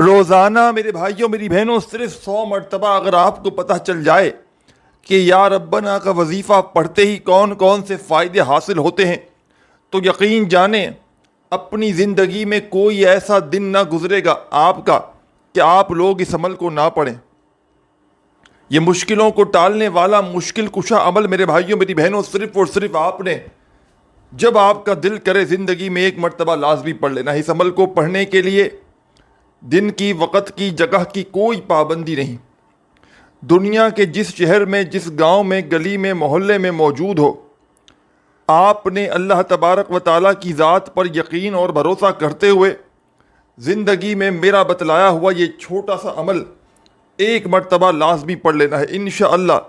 روزانہ میرے بھائیوں میری بہنوں صرف 100 مرتبہ اگر آپ کو پتہ چل جائے کہ یا ربنا کا وظیفہ پڑھتے ہی کون کون سے فائدے حاصل ہوتے ہیں، تو یقین جانیں اپنی زندگی میں کوئی ایسا دن نہ گزرے گا آپ کا کہ آپ لوگ اس عمل کو نہ پڑھیں۔ یہ مشکلوں کو ٹالنے والا مشکل کشا عمل میرے بھائیوں میری بہنوں صرف اور صرف آپ نے جب آپ کا دل کرے زندگی میں ایک مرتبہ لازمی پڑھ لینا۔ اس عمل کو پڑھنے کے لیے دن کی، وقت کی، جگہ کی کوئی پابندی نہیں۔ دنیا کے جس شہر میں، جس گاؤں میں، گلی میں، محلے میں موجود ہو، آپ نے اللہ تبارک و تعالیٰ کی ذات پر یقین اور بھروسہ کرتے ہوئے زندگی میں میرا بتلایا ہوا یہ چھوٹا سا عمل ایک مرتبہ لازمی پڑھ لینا ہے۔ انشاءاللہ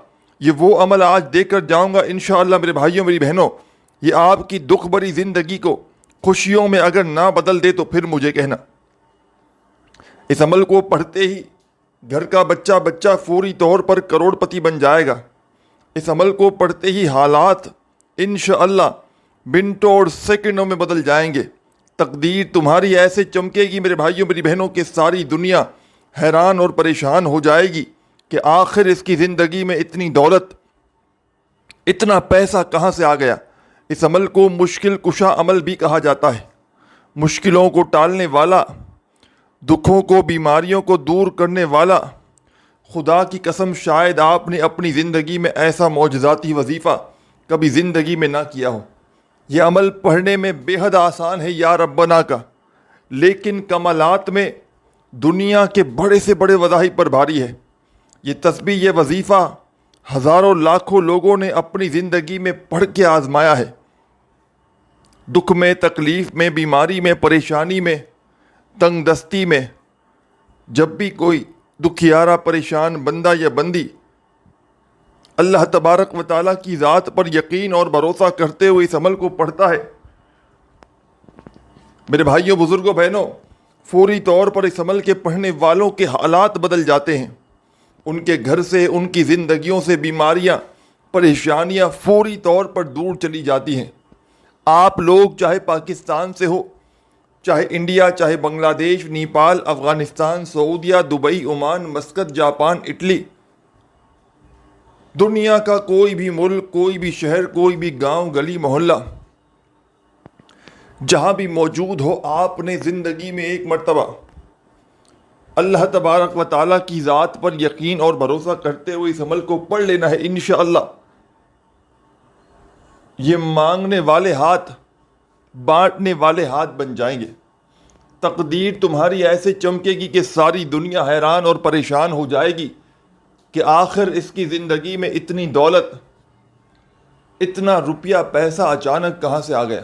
یہ وہ عمل آج دے کر جاؤں گا انشاءاللہ میرے بھائیوں میری بہنوں، یہ آپ کی دکھ بھری زندگی کو خوشیوں میں اگر نہ بدل دے تو پھر مجھے کہنا۔ اس عمل کو پڑھتے ہی گھر کا بچہ فوری طور پر کروڑ پتی بن جائے گا۔ اس عمل کو پڑھتے ہی حالات انشاءاللہ منٹوں اور سیکنڈوں میں بدل جائیں گے۔ تقدیر تمہاری ایسے چمکے گی میرے بھائیوں میری بہنوں کہ ساری دنیا حیران اور پریشان ہو جائے گی کہ آخر اس کی زندگی میں اتنی دولت، اتنا پیسہ کہاں سے آ گیا۔ اس عمل کو مشکل کشا عمل بھی کہا جاتا ہے۔ مشکلوں کو ٹالنے والا، دکھوں کو، بیماریوں کو دور کرنے والا۔ خدا کی قسم شاید آپ نے اپنی زندگی میں ایسا معجزاتی وظیفہ کبھی زندگی میں نہ کیا ہو۔ یہ عمل پڑھنے میں بے حد آسان ہے یا ربنا کا، لیکن کمالات میں دنیا کے بڑے سے بڑے وظائف پر بھاری ہے۔ یہ تسبیح، یہ وظیفہ ہزاروں لاکھوں لوگوں نے اپنی زندگی میں پڑھ کے آزمایا ہے۔ دکھ میں، تکلیف میں، بیماری میں، پریشانی میں، تنگ دستی میں، جب بھی کوئی دکھیارا پریشان بندہ یا بندی اللہ تبارک و تعالیٰ کی ذات پر یقین اور بھروسہ کرتے ہوئے اس عمل کو پڑھتا ہے، میرے بھائیوں، بزرگوں، بہنوں، فوری طور پر اس عمل کے پڑھنے والوں کے حالات بدل جاتے ہیں۔ ان کے گھر سے، ان کی زندگیوں سے بیماریاں، پریشانیاں فوری طور پر دور چلی جاتی ہیں۔ آپ لوگ چاہے پاکستان سے ہو، چاہے انڈیا، چاہے بنگلہ دیش، نیپال، افغانستان، سعودیہ، Dubai, Oman, Muscat, Japan, Italy, دنیا کا کوئی بھی ملک، کوئی بھی شہر، کوئی بھی گاؤں، گلی، محلہ، جہاں بھی موجود ہو، آپ نے زندگی میں ایک مرتبہ اللہ تبارک و تعالیٰ کی ذات پر یقین اور بھروسہ کرتے ہوئے اس عمل کو پڑھ لینا ہے۔ انشاءاللہ یہ مانگنے والے ہاتھ بانٹنے والے ہاتھ بن جائیں گے۔ تقدیر تمہاری ایسے چمکے گی کہ ساری دنیا حیران اور پریشان ہو جائے گی کہ آخر اس کی زندگی میں اتنی دولت، اتنا روپیہ پیسہ اچانک کہاں سے آ گیا۔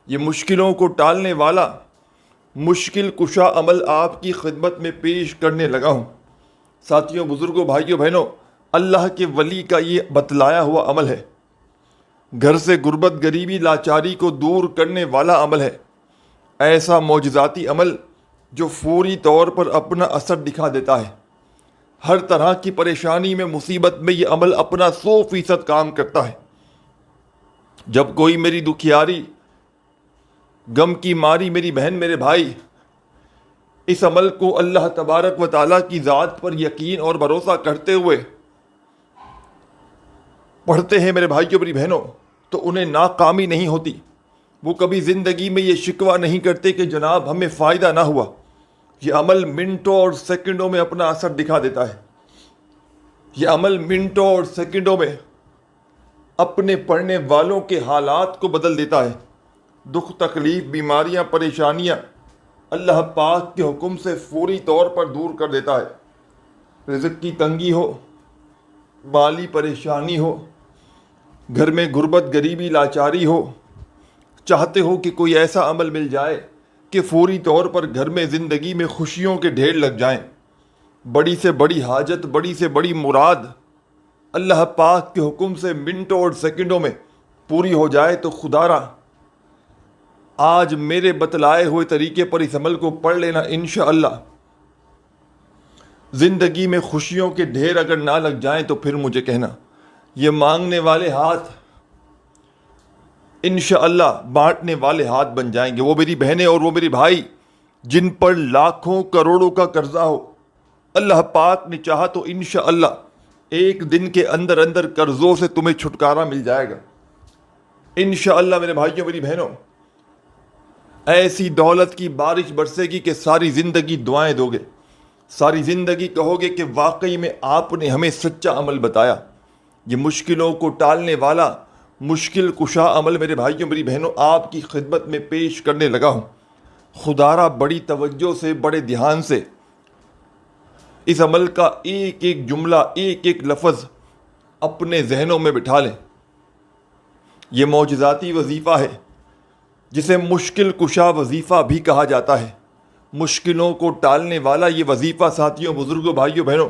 یہ مشکلوں کو ٹالنے والا مشکل کشا عمل آپ کی خدمت میں پیش کرنے لگا ہوں۔ ساتھیوں، بزرگوں، بھائیوں، بہنوں، اللہ کے ولی کا یہ بتلایا ہوا عمل ہے۔ گھر سے غربت، غریبی، لاچاری کو دور کرنے والا عمل ہے۔ ایسا معجزاتی عمل جو فوری طور پر اپنا اثر دکھا دیتا ہے۔ ہر طرح کی پریشانی میں، مصیبت میں یہ عمل اپنا 100% کام کرتا ہے۔ جب کوئی میری دکھیاری، غم کی ماری میری بہن، میرے بھائی اس عمل کو اللہ تبارک و تعالیٰ کی ذات پر یقین اور بھروسہ کرتے ہوئے پڑھتے ہیں میرے بھائیوں، میری بہنوں، تو انہیں ناکامی نہیں ہوتی۔ وہ کبھی زندگی میں یہ شکوہ نہیں کرتے کہ جناب ہمیں فائدہ نہ ہوا۔ یہ عمل منٹوں اور سیکنڈوں میں اپنا اثر دکھا دیتا ہے۔ یہ عمل منٹوں اور سیکنڈوں میں اپنے پڑھنے والوں کے حالات کو بدل دیتا ہے۔ دکھ، تکلیف، بیماریاں، پریشانیاں اللہ پاک کے حکم سے فوری طور پر دور کر دیتا ہے۔ رزق کی تنگی ہو، مالی پریشانی ہو، گھر میں غربت، غریبی، لاچاری ہو، چاہتے ہو کہ کوئی ایسا عمل مل جائے کہ فوری طور پر گھر میں، زندگی میں خوشیوں کے ڈھیر لگ جائیں، بڑی سے بڑی حاجت، بڑی سے بڑی مراد اللہ پاک کے حکم سے منٹوں اور سیکنڈوں میں پوری ہو جائے، تو خدا را آج میرے بتلائے ہوئے طریقے پر اس عمل کو پڑھ لینا۔ انشاءاللہ زندگی میں خوشیوں کے ڈھیر اگر نہ لگ جائیں تو پھر مجھے کہنا۔ یہ مانگنے والے ہاتھ انشاءاللہ بانٹنے والے ہاتھ بن جائیں گے۔ وہ میری بہنیں اور وہ میری بھائی جن پر لاکھوں کروڑوں کا قرضہ ہو، اللہ پاک نے چاہا تو انشاءاللہ ایک دن کے اندر اندر قرضوں سے تمہیں چھٹکارا مل جائے گا انشاءاللہ۔ میرے بھائیوں میری بہنوں، ایسی دولت کی بارش برسے گی کہ ساری زندگی دعائیں دو گے، ساری زندگی کہو گے کہ واقعی میں آپ نے ہمیں سچا عمل بتایا، یہ مشکلوں کو ٹالنے والا مشکل کشا عمل میرے بھائیوں میری بہنوں آپ کی خدمت میں پیش کرنے لگا ہوں۔ خدارا بڑی توجہ سے، بڑے دھیان سے اس عمل کا ایک ایک جملہ، ایک ایک لفظ اپنے ذہنوں میں بٹھا لیں۔ یہ معجزاتی وظیفہ ہے جسے مشکل کشا وظیفہ بھی کہا جاتا ہے، مشکلوں کو ٹالنے والا یہ وظیفہ ساتھیوں، بزرگوں، بھائیوں، بہنوں،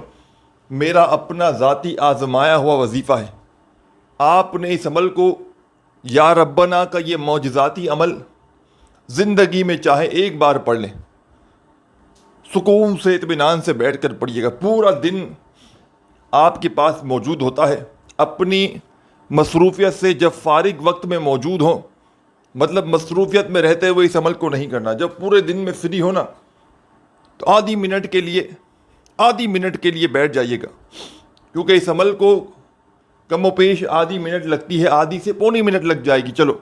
میرا اپنا ذاتی آزمایا ہوا وظیفہ ہے۔ آپ نے اس عمل کو، یا ربنا کا یہ معجزاتی عمل زندگی میں چاہے ایک بار پڑھ لیں، سکون سے اطمینان سے بیٹھ کر پڑھیے گا۔ پورا دن آپ کے پاس موجود ہوتا ہے، اپنی مصروفیت سے جب فارغ وقت میں موجود ہوں، مطلب مصروفیت میں رہتے ہوئے اس عمل کو نہیں کرنا، جب پورے دن میں فری ہونا تو آدھی منٹ کے لیے بیٹھ جائیے گا، کیونکہ اس عمل کو کم و بیش آدھی منٹ لگتی ہے، آدھی سے پونی منٹ لگ جائے گی۔ چلو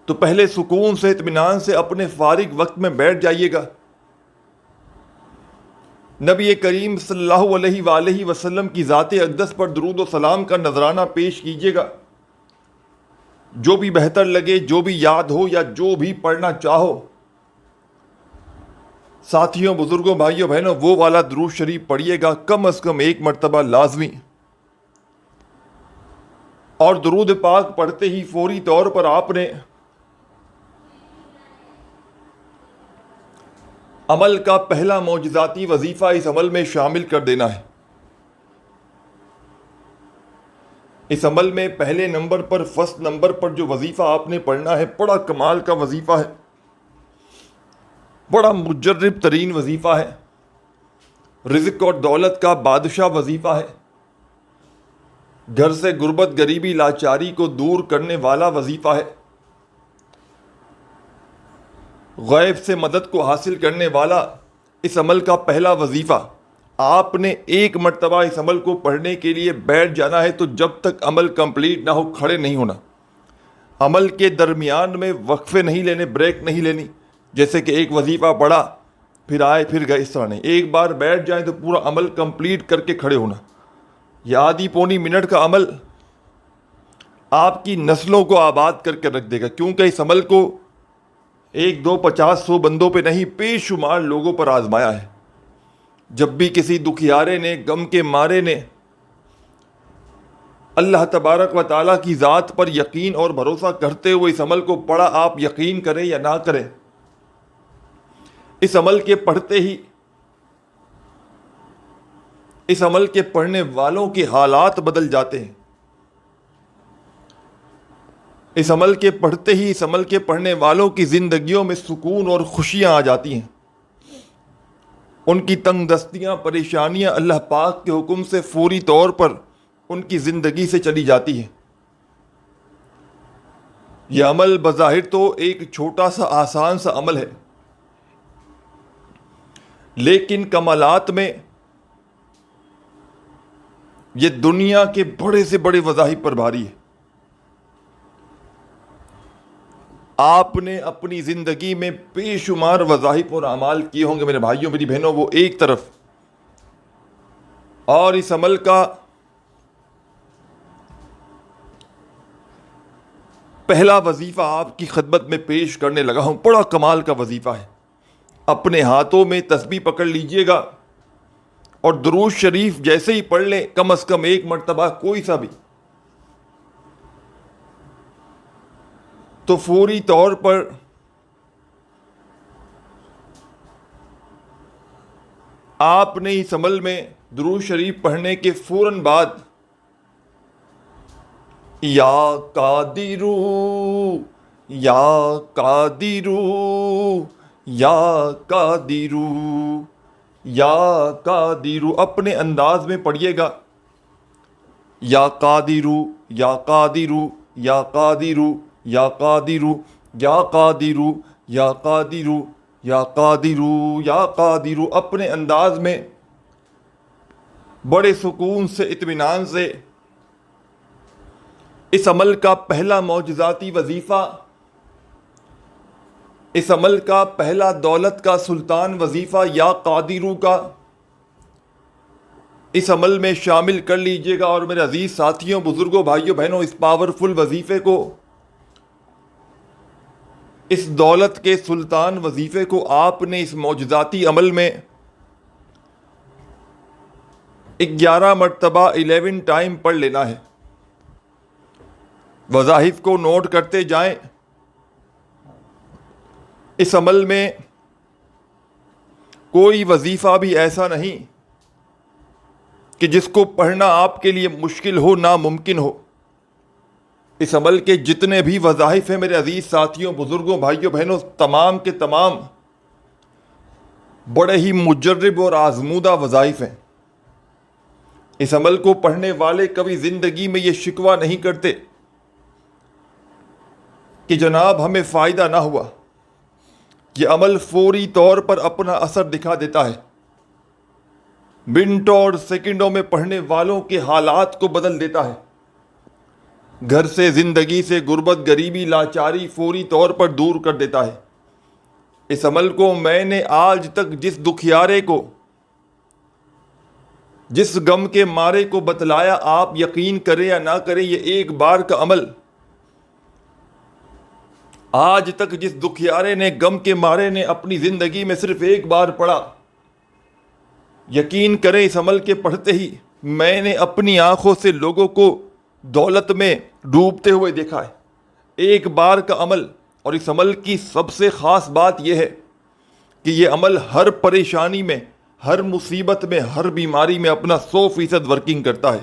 تو پہلے سکون سے اطمینان سے اپنے فارغ وقت میں بیٹھ جائیے گا، نبی کریم صلی اللہ علیہ وآلہ وسلم کی ذات اقدس پر درود و سلام کا نذرانہ پیش کیجیے گا، جو بھی بہتر لگے، جو بھی یاد ہو یا جو بھی پڑھنا چاہو۔ ساتھیوں، بزرگوں، بھائیوں، بہنوں، وہ والا درود شریف پڑھیے گا کم از کم ایک مرتبہ لازمی، اور درود پاک پڑھتے ہی فوری طور پر آپ نے عمل کا پہلا معجزاتی وظیفہ اس عمل میں شامل کر دینا ہے۔ اس عمل میں پہلے نمبر پر، فرسٹ نمبر پر جو وظیفہ آپ نے پڑھنا ہے، بڑا کمال کا وظیفہ ہے، بڑا مجرب ترین وظیفہ ہے، رزق اور دولت کا بادشاہ وظیفہ ہے، گھر سے غربت، غریبی، لاچاری کو دور کرنے والا وظیفہ ہے، غیب سے مدد کو حاصل کرنے والا اس عمل کا پہلا وظیفہ۔ آپ نے ایک مرتبہ اس عمل کو پڑھنے کے لیے بیٹھ جانا ہے تو جب تک عمل کمپلیٹ نہ ہو کھڑے نہیں ہونا، عمل کے درمیان میں وقفے نہیں لینے، بریک نہیں لینی، جیسے کہ ایک وظیفہ پڑھا پھر آئے پھر گئے، اس طرح نہیں، ایک بار بیٹھ جائیں تو پورا عمل کمپلیٹ کر کے کھڑے ہونا۔ یہ آدھی پونی منٹ کا عمل آپ کی نسلوں کو آباد کر کے رکھ دے گا، کیونکہ اس عمل کو 1 2 50 100 بندوں پہ نہیں، بے شمار لوگوں پر آزمایا ہے۔ جب بھی کسی دکھیارے نے، غم کے مارے نے اللہ تبارک و تعالیٰ کی ذات پر یقین اور بھروسہ کرتے ہوئے اس عمل کو پڑھا، آپ یقین کریں یا نہ کریں، اس عمل کے پڑھتے ہی، اس عمل کے پڑھنے والوں کے حالات بدل جاتے ہیں۔ اس عمل کے پڑھتے ہی، اس عمل کے پڑھنے والوں کی زندگیوں میں سکون اور خوشیاں آ جاتی ہیں، ان کی تنگ دستیاں، پریشانیاں اللہ پاک کے حکم سے فوری طور پر ان کی زندگی سے چلی جاتی ہیں۔ یہ عمل بظاہر تو ایک چھوٹا سا آسان سا عمل ہے، لیکن کمالات میں یہ دنیا کے بڑے سے بڑے وظائف پر بھاری ہے۔ آپ نے اپنی زندگی میں بے شمار وظائف اور اعمال کیے ہوں گے میرے بھائیوں میری بہنوں، وہ ایک طرف، اور اس عمل کا پہلا وظیفہ آپ کی خدمت میں پیش کرنے لگا ہوں، بڑا کمال کا وظیفہ ہے۔ اپنے ہاتھوں میں تسبیح پکڑ لیجئے گا اور درود شریف جیسے ہی پڑھ لیں کم از کم ایک مرتبہ کوئی سا بھی، تو فوری طور پر آپ نے اس عمل میں درود شریف پڑھنے کے فوراً بعد یا قادرو یا قادرو یا قادرو یا قادرو اپنے انداز میں پڑھیے گا، یا قادرو یا قادرو یا قادرو یا قادرو یا قادرو یا قادرو یا قادرو یا قادرو، اپنے انداز میں بڑے سکون سے، اطمینان سے اس عمل کا پہلا معجزاتی وظیفہ، اس عمل کا پہلا دولت کا سلطان وظیفہ یا قادرو کا اس عمل میں شامل کر لیجئے گا۔ اور میرے عزیز ساتھیوں، بزرگوں، بھائیوں، بہنوں، اس پاورفل وظیفے کو، اس دولت کے سلطان وظیفے کو آپ نے اس معجزاتی عمل میں 11 مرتبہ 11 ٹائم پڑھ لینا ہے۔ وظائف کو نوٹ کرتے جائیں۔ اس عمل میں کوئی وظیفہ بھی ایسا نہیں کہ جس کو پڑھنا آپ کے لیے مشکل ہو، ناممکن ہو۔ اس عمل کے جتنے بھی وظائف ہیں میرے عزیز ساتھیوں، بزرگوں، بھائیوں، بہنوں، تمام کے تمام بڑے ہی مجرب اور آزمودہ وظائف ہیں۔ اس عمل کو پڑھنے والے کبھی زندگی میں یہ شکوہ نہیں کرتے کہ جناب ہمیں فائدہ نہ ہوا۔ یہ عمل فوری طور پر اپنا اثر دکھا دیتا ہے۔ منٹوں اور سیکنڈوں میں پڑھنے والوں کے حالات کو بدل دیتا ہے۔ گھر سے، زندگی سے، غربت، غریبی، لاچاری فوری طور پر دور کر دیتا ہے۔ اس عمل کو میں نے آج تک جس دکھیارے کو، جس غم کے مارے کو بتلایا، آپ یقین کریں یا نہ کریں، یہ ایک بار کا عمل آج تک جس دکھیارے نے، غم کے مارے نے اپنی زندگی میں صرف ایک بار پڑھا، یقین کریں اس عمل کے پڑھتے ہی میں نے اپنی آنکھوں سے لوگوں کو دولت میں ڈوبتے ہوئے دیکھا ہے۔ ایک بار کا عمل۔ اور اس عمل کی سب سے خاص بات یہ ہے کہ یہ عمل ہر پریشانی میں، ہر مصیبت میں، ہر بیماری میں اپنا 100% ورکنگ کرتا ہے۔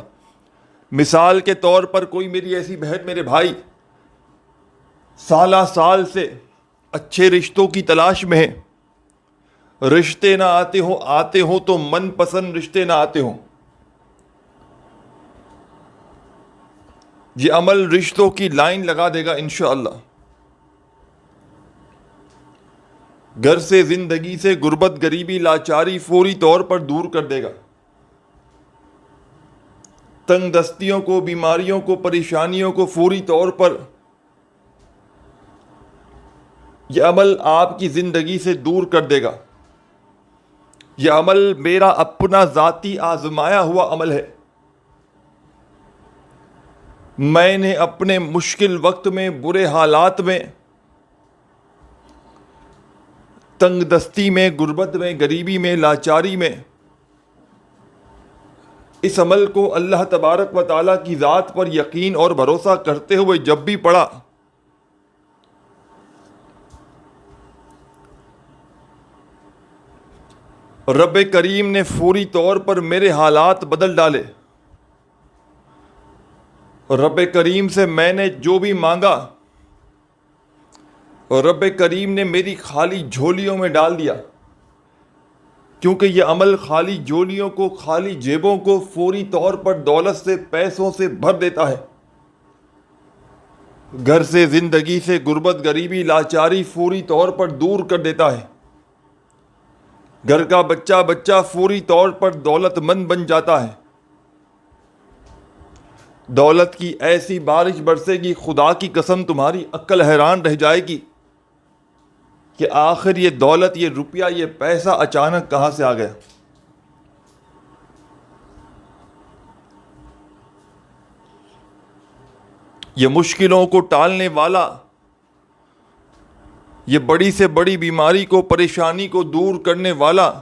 مثال کے طور پر کوئی میری ایسی بہن، میرے بھائی سالہ سال سے اچھے رشتوں کی تلاش میں ہے، رشتے نہ آتے ہوں تو من پسند رشتے نہ آتے ہوں، یہ عمل رشتوں کی لائن لگا دے گا انشاءاللہ۔ گھر سے، زندگی سے، غربت، غریبی، لاچاری فوری طور پر دور کر دے گا۔ تنگ دستیوں کو، بیماریوں کو، پریشانیوں کو فوری طور پر یہ عمل آپ کی زندگی سے دور کر دے گا۔ یہ عمل میرا اپنا ذاتی آزمایا ہوا عمل ہے۔ میں نے اپنے مشکل وقت میں، برے حالات میں، تنگ دستی میں، غربت میں، غریبی میں، لاچاری میں اس عمل کو اللہ تبارک و تعالیٰ کی ذات پر یقین اور بھروسہ کرتے ہوئے جب بھی پڑھا، رب کریم نے فوری طور پر میرے حالات بدل ڈالے۔ رب کریم سے میں نے جو بھی مانگا، رب کریم نے میری خالی جھولیوں میں ڈال دیا، کیونکہ یہ عمل خالی جھولیوں کو، خالی جیبوں کو فوری طور پر دولت سے، پیسوں سے بھر دیتا ہے۔ گھر سے، زندگی سے، غربت، غریبی، لاچاری فوری طور پر دور کر دیتا ہے۔ گھر کا بچہ فوری طور پر دولت مند بن جاتا ہے۔ دولت کی ایسی بارش برسے گی، خدا کی قسم تمہاری عقل حیران رہ جائے گی کہ آخر یہ دولت، یہ روپیہ، یہ پیسہ اچانک کہاں سے آ گیا۔ یہ مشکلوں کو ٹالنے والا، یہ بڑی سے بڑی بیماری کو، پریشانی کو دور کرنے والا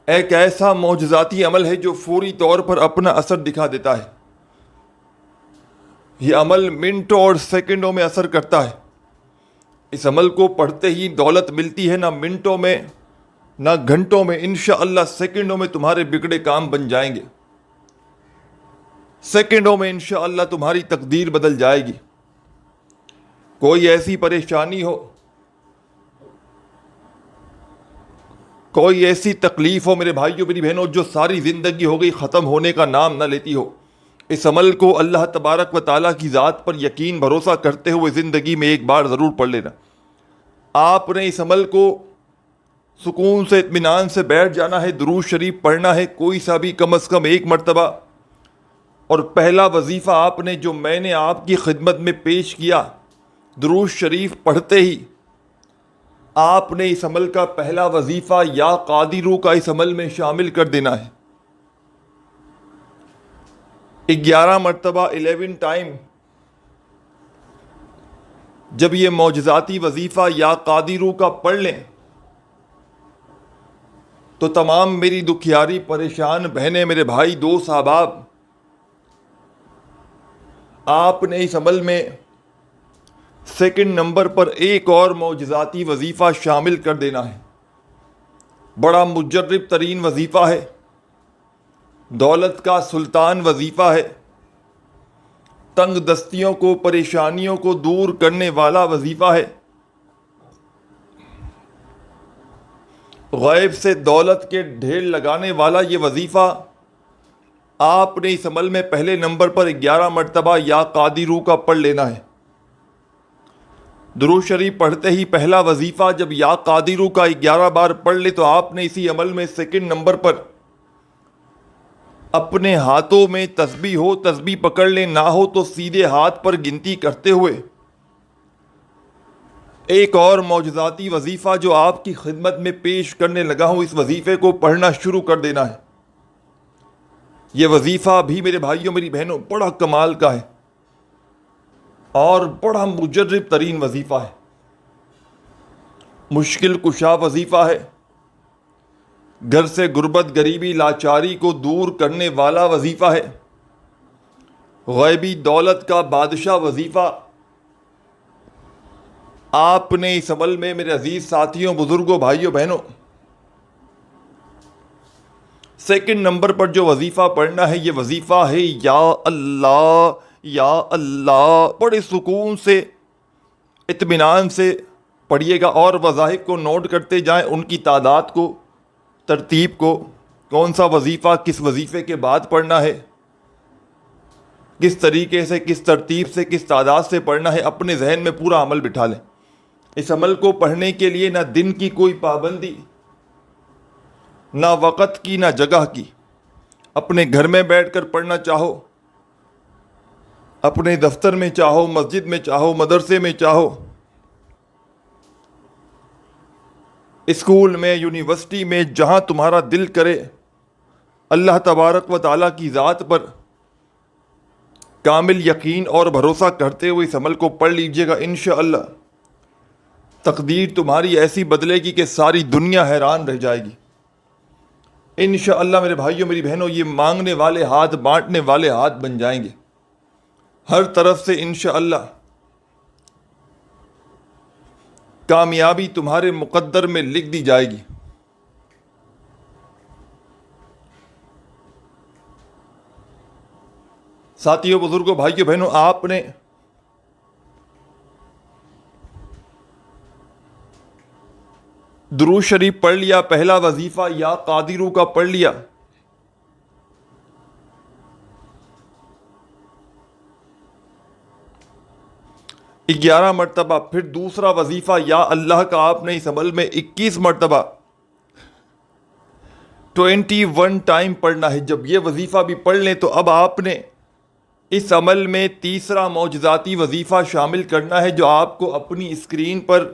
ایک ایسا معجزاتی عمل ہے جو فوری طور پر اپنا اثر دکھا دیتا ہے۔ یہ عمل منٹوں اور سیکنڈوں میں اثر کرتا ہے۔ اس عمل کو پڑھتے ہی دولت ملتی ہے، نہ منٹوں میں، نہ گھنٹوں میں، انشاءاللہ سیکنڈوں میں تمہارے بگڑے کام بن جائیں گے۔ سیکنڈوں میں انشاءاللہ تمہاری تقدیر بدل جائے گی۔ کوئی ایسی پریشانی ہو، کوئی ایسی تکلیف ہو میرے بھائیوں، میری بہنوں، جو ساری زندگی ہو گئی ختم ہونے کا نام نہ لیتی ہو، اس عمل کو اللہ تبارک و تعالیٰ کی ذات پر یقین بھروسہ کرتے ہوئے زندگی میں ایک بار ضرور پڑھ لینا۔ آپ نے اس عمل کو سکون سے اطمینان سے بیٹھ جانا ہے، درود شریف پڑھنا ہے کوئی سا بھی کم از کم 1 مرتبہ. اور پہلا وظیفہ آپ نے جو میں نے آپ کی خدمت میں پیش کیا، درود شریف پڑھتے ہی آپ نے اس عمل کا پہلا وظیفہ یا قادرو کا اس عمل میں شامل کر دینا ہے. 11 مرتبہ 11 ٹائم جب یہ معجزاتی وظیفہ یا قادرو کا پڑھ لیں تو تمام میری دکھیاری پریشان بہنیں، میرے بھائی، دوست، احباب، آپ نے اس عمل میں 2 نمبر پر ایک اور معجزاتی وظیفہ شامل کر دینا ہے. بڑا مجرب ترین وظیفہ ہے، دولت کا سلطان وظیفہ ہے، تنگ دستیوں کو، پریشانیوں کو دور کرنے والا وظیفہ ہے، غیب سے دولت کے ڈھیر لگانے والا یہ وظیفہ آپ نے اس عمل میں پہلے نمبر پر 11 مرتبہ یا قادرو کا پڑھ لینا ہے. درود شریف پڑھتے ہی پہلا وظیفہ جب یا قادرو کا 11 بار پڑھ لے تو آپ نے اسی عمل میں 2 نمبر پر اپنے ہاتھوں میں تسبیح ہو، تسبیح پکڑ لیں، نہ ہو تو سیدھے ہاتھ پر گنتی کرتے ہوئے ایک اور معجزاتی وظیفہ جو آپ کی خدمت میں پیش کرنے لگا ہوں، اس وظیفے کو پڑھنا شروع کر دینا ہے. یہ وظیفہ بھی میرے بھائیوں، میری بہنوں، بڑا کمال کا ہے اور بڑا مجرب ترین وظیفہ ہے، مشکل کشا وظیفہ ہے، گھر سے غربت، غریبی، لاچاری کو دور کرنے والا وظیفہ ہے، غیبی دولت کا بادشاہ وظیفہ. آپ نے اس عمل میں میرے عزیز ساتھیوں، بزرگوں، بھائیوں، بہنوں، 2 نمبر پر جو وظیفہ پڑھنا ہے یہ وظیفہ ہے یا اللہ یا اللہ. بڑے سکون سے، اطمینان سے پڑھیے گا اور وظائف کو نوٹ کرتے جائیں، ان کی تعداد کو، ترتیب کو، کون سا وظیفہ کس وظیفے کے بعد پڑھنا ہے، کس طریقے سے، کس ترتیب سے، کس تعداد سے پڑھنا ہے. اپنے ذہن میں پورا عمل بٹھا لیں. اس عمل کو پڑھنے کے لیے نہ دن کی کوئی پابندی، نہ وقت کی، نہ جگہ کی. اپنے گھر میں بیٹھ کر پڑھنا چاہو، اپنے دفتر میں چاہو، مسجد میں چاہو، مدرسے میں چاہو، اسکول میں، یونیورسٹی میں، جہاں تمہارا دل کرے، اللہ تبارک و تعالیٰ کی ذات پر کامل یقین اور بھروسہ کرتے ہوئے اس عمل کو پڑھ لیجئے گا. انشاءاللہ تقدیر تمہاری ایسی بدلے گی کہ ساری دنیا حیران رہ جائے گی. انشاءاللہ میرے بھائیوں، میری بہنوں، یہ مانگنے والے ہاتھ بانٹنے والے ہاتھ بن جائیں گے. ہر طرف سے انشاءاللہ کامیابی تمہارے مقدر میں لکھ دی جائے گی. ساتھیوں، بزرگوں، بھائیوں، بہنوں، آپ نے درود شریف پڑھ لیا، پہلا وظیفہ یا قادرو کا پڑھ لیا. گیارہ مرتبہ پھر دوسرا وظیفہ یا اللہ کا آپ نے اس عمل میں 21 مرتبہ 21 ٹائم پڑھنا ہے. جب یہ وظیفہ بھی پڑھ لیں تو اب آپ نے اس عمل میں تیسرا معجزاتی وظیفہ شامل کرنا ہے جو آپ کو اپنی اسکرین پر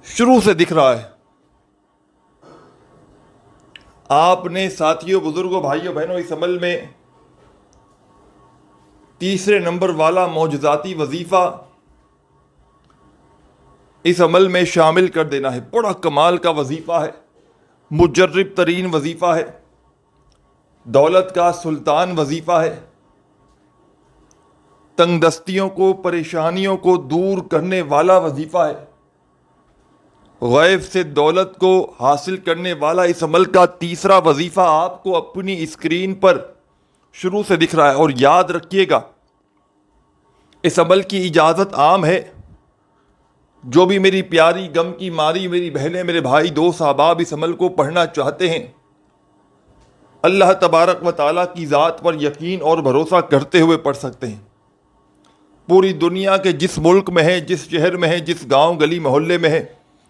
شروع سے دکھ رہا ہے. آپ نے ساتھیوں، بزرگوں، بھائیوں، بہنوں، اس عمل میں تیسرے نمبر والا معجزاتی وظیفہ اس عمل میں شامل کر دینا ہے. بڑا کمال کا وظیفہ ہے، مجرب ترین وظیفہ ہے، دولت کا سلطان وظیفہ ہے، تنگ دستیوں کو، پریشانیوں کو دور کرنے والا وظیفہ ہے، غیب سے دولت کو حاصل کرنے والا اس عمل کا تیسرا وظیفہ آپ کو اپنی اسکرین پر شروع سے دکھ رہا ہے. اور یاد رکھیے گا، اس عمل کی اجازت عام ہے. جو بھی میری پیاری غم کی ماری میری بہنیں، میرے بھائی، دوست، احباب اس عمل کو پڑھنا چاہتے ہیں، اللہ تبارک و تعالیٰ کی ذات پر یقین اور بھروسہ کرتے ہوئے پڑھ سکتے ہیں. پوری دنیا کے جس ملک میں ہے، جس شہر میں ہے، جس گاؤں گلی محلے میں ہے،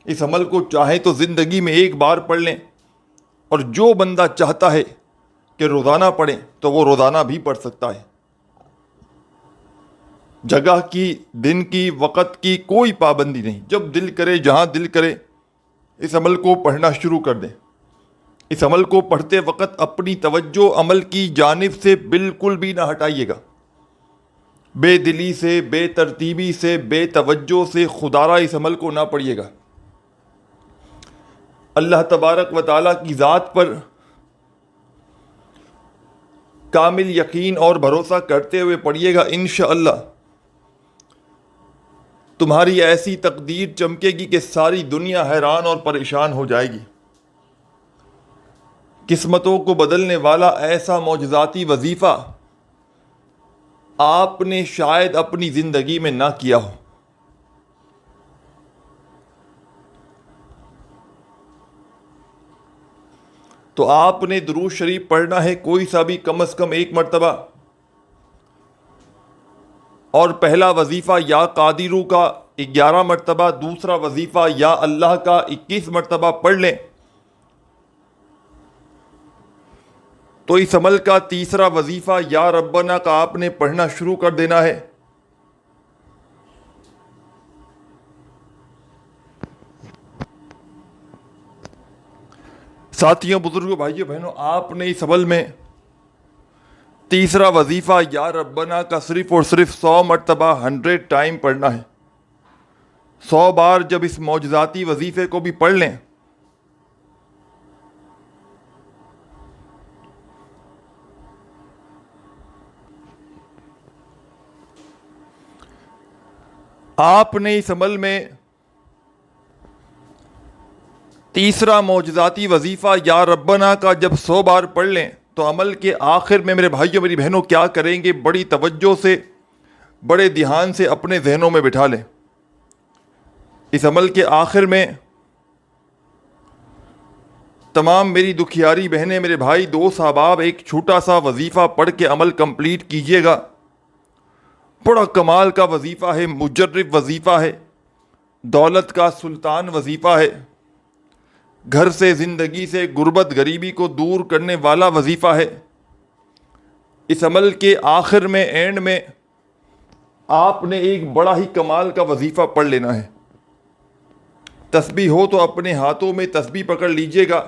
اس عمل کو چاہیں تو زندگی میں ایک بار پڑھ لیں، اور جو بندہ چاہتا ہے کہ روزانہ پڑھیں تو وہ روزانہ بھی پڑھ سکتا ہے۔ جگہ کی، دن کی، وقت کی کوئی پابندی نہیں، جب دل کرے، جہاں دل کرے اس عمل کو پڑھنا شروع کر دیں۔ اس عمل کو پڑھتے وقت اپنی توجہ عمل کی جانب سے بالکل بھی نہ ہٹائیے گا۔ بے دلی سے، بے ترتیبی سے، بے توجہ سے خدارہ اس عمل کو نہ پڑھیے گا۔ اللہ تبارک و تعالیٰ کی ذات پر کامل یقین اور بھروسہ کرتے ہوئے پڑھیے گا، انشاءاللہ تمہاری ایسی تقدیر چمکے گی کہ ساری دنیا حیران اور پریشان ہو جائے گی۔ قسمتوں کو بدلنے والا ایسا معجزاتی وظیفہ آپ نے شاید اپنی زندگی میں نہ کیا ہو۔ تو آپ نے درود شریف پڑھنا ہے کوئی سا بھی کم از کم 1 مرتبہ، اور پہلا وظیفہ یا قادرو کا 11 مرتبہ، دوسرا وظیفہ یا اللہ کا 21 مرتبہ پڑھ لیں تو اس عمل کا تیسرا وظیفہ یا ربنا کا آپ نے پڑھنا شروع کر دینا ہے۔ ساتھیوں، بزرگوں، بھائیوں، بہنوں، آپ نے اس عمل میں تیسرا وظیفہ یا ربنا کا صرف اور صرف 100 مرتبہ 100 ٹائم پڑھنا ہے۔ 100 بار جب اس معجزاتی وظیفے کو بھی پڑھ لیں آپ نے اس عمل میں تیسرا معجزاتی وظیفہ یا ربنا کا جب 100 بار پڑھ لیں تو عمل کے آخر میں میرے بھائیوں، میری بہنوں، کیا کریں گے؟ بڑی توجہ سے، بڑے دھیان سے اپنے ذہنوں میں بٹھا لیں۔ اس عمل کے آخر میں تمام میری دکھیاری بہنیں، میرے بھائی، دوست، احباب، ایک چھوٹا سا وظیفہ پڑھ کے عمل کمپلیٹ کیجئے گا۔ بڑا کمال کا وظیفہ ہے، مجرب وظیفہ ہے، دولت کا سلطان وظیفہ ہے، گھر سے، زندگی سے، غربت غریبی کو دور کرنے والا وظیفہ ہے۔ اس عمل کے آخر میں، اینڈ میں، آپ نے ایک بڑا ہی کمال کا وظیفہ پڑھ لینا ہے۔ تسبیح ہو تو اپنے ہاتھوں میں تسبیح پکڑ لیجئے گا،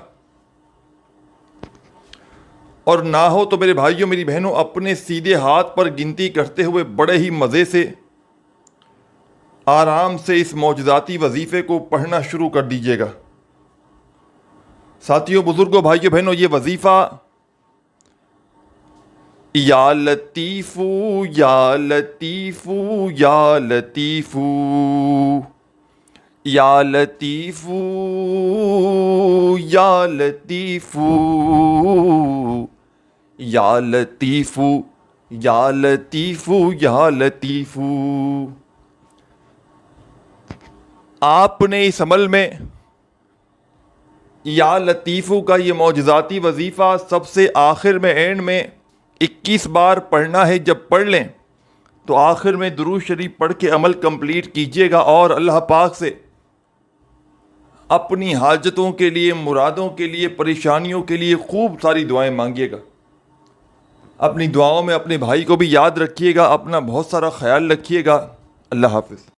اور نہ ہو تو میرے بھائیوں، میری بہنوں، اپنے سیدھے ہاتھ پر گنتی کرتے ہوئے بڑے ہی مزے سے، آرام سے اس معجزاتی وظیفے کو پڑھنا شروع کر دیجئے گا۔ ساتھیوں، بزرگوں، بھائیوں، بہنوں، یہ وظیفہ یا لطیف یا لطیف یا لطیف یا لطیف یا لطیف یا لطیف یا لطیف یا لطیف، آپ نے اس عمل میں یا لطیفو کا یہ معجزاتی وظیفہ سب سے آخر میں، اینڈ میں 21 بار پڑھنا ہے۔ جب پڑھ لیں تو آخر میں درود شریف پڑھ کے عمل کمپلیٹ کیجئے گا، اور اللہ پاک سے اپنی حاجتوں کے لیے، مرادوں کے لیے، پریشانیوں کے لیے خوب ساری دعائیں مانگیے گا۔ اپنی دعاؤں میں اپنے بھائی کو بھی یاد رکھیے گا، اپنا بہت سارا خیال رکھیے گا۔ اللہ حافظ۔